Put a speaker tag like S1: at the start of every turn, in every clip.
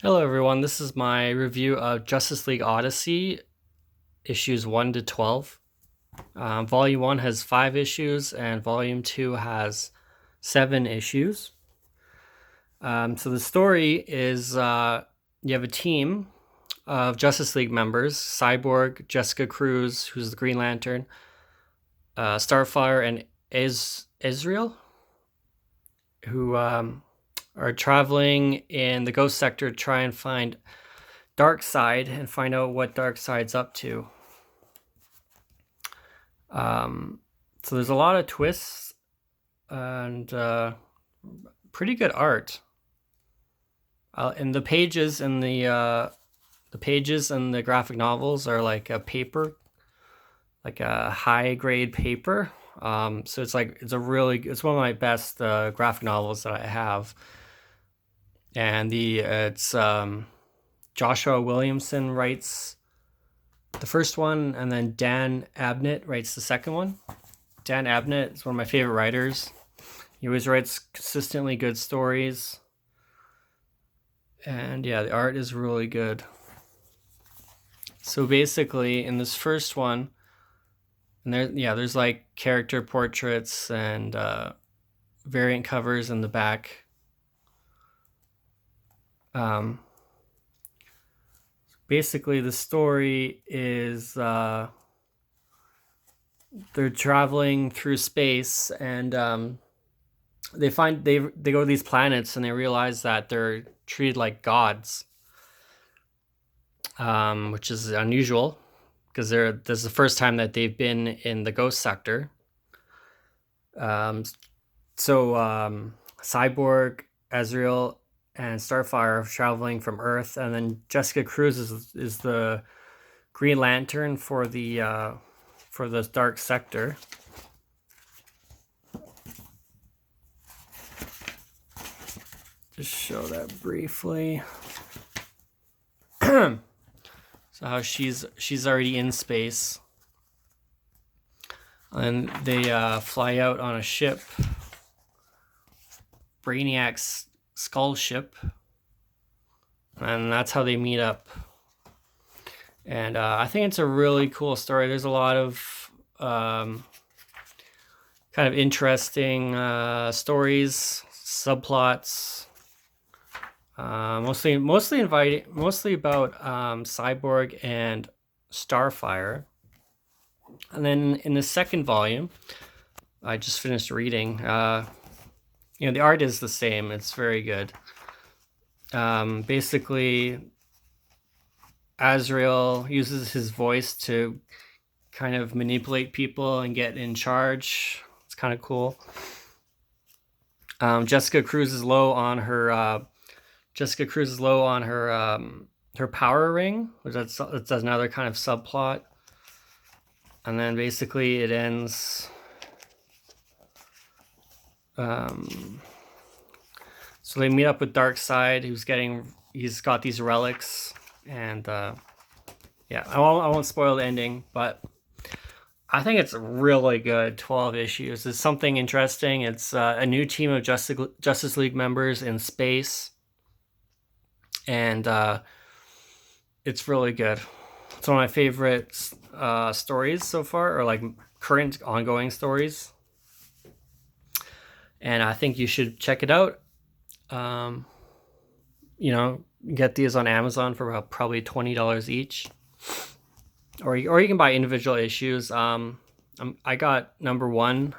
S1: Hello everyone, this is my review of Justice League Odyssey, issues 1 to 12. Volume 1 has 5 issues and Volume 2 has 7 issues. So the story is you have a team of Justice League members, Cyborg, Jessica Cruz, who's the Green Lantern, Starfire, and Ezreal, who are traveling in the Ghost Sector to try and find Darkseid and find out what Darkseid's up to. So there's a lot of twists and pretty good art. And the pages and the graphic novels are like a paper, like a high grade paper. So it's one of my best graphic novels that I have. And it's Joshua Williamson writes the first one, and then Dan Abnett writes the second one. Dan Abnett is one of my favorite writers. He always writes consistently good stories. And yeah, the art is really good. So basically, in this first one, and there's like character portraits and variant covers in the back. Basically, the story is they're traveling through space, and they go to these planets, and they realize that they're treated like gods, which is unusual because this is the first time that they've been in the Ghost Sector. Cyborg, Ezreal, and Starfire are traveling from Earth, and then Jessica Cruz is the Green Lantern for the Dark Sector. Just show that briefly. So how she's already in space, and they fly out on a ship, Brainiac's Skull ship, and that's how they meet up. And I think it's a really cool story. There's a lot of kind of interesting stories, subplots, mostly about Cyborg and Starfire. And then in the second volume, I just finished reading. The art is the same. It's very good. Basically, Azrael uses his voice to kind of manipulate people and get in charge. It's kind of cool. Jessica Cruz is low on her her power ring, which that's another kind of subplot. And then basically it ends. So they meet up with Darkseid, he's got these relics, and I won't spoil the ending, but I think it's really good. 12 issues. It's something interesting. It's a new team of Justice League members in space, and it's really good. It's one of my favorite stories so far, or like current ongoing stories. And I think you should check it out. Get these on Amazon for about probably $20 each, or you can buy individual issues. I got number 1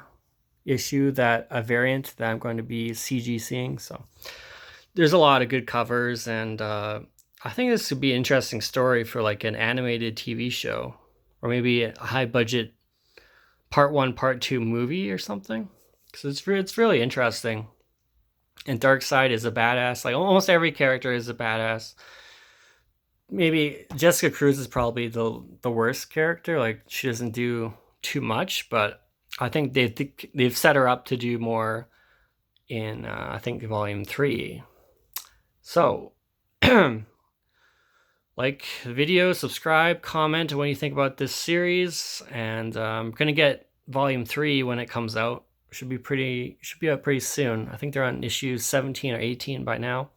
S1: issue, a variant that I'm going to be CGCing. So there's a lot of good covers, and I think this would be an interesting story for like an animated TV show, or maybe a high budget part 1, part 2 movie or something. Because it's really interesting. And Darkseid is a badass. Like almost every character is a badass. Maybe Jessica Cruz is probably the worst character. Like she doesn't do too much, but I think they've set her up to do more in I think Volume 3. So like the video, subscribe, comment what you think about this series, and I'm gonna get Volume 3 when it comes out. Should be out pretty soon. I think they're on issue 17 or 18 by now.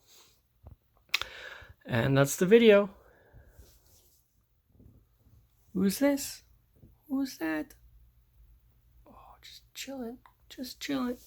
S1: And that's the video. Who's this? Who's that? Oh, just chilling. Just chilling.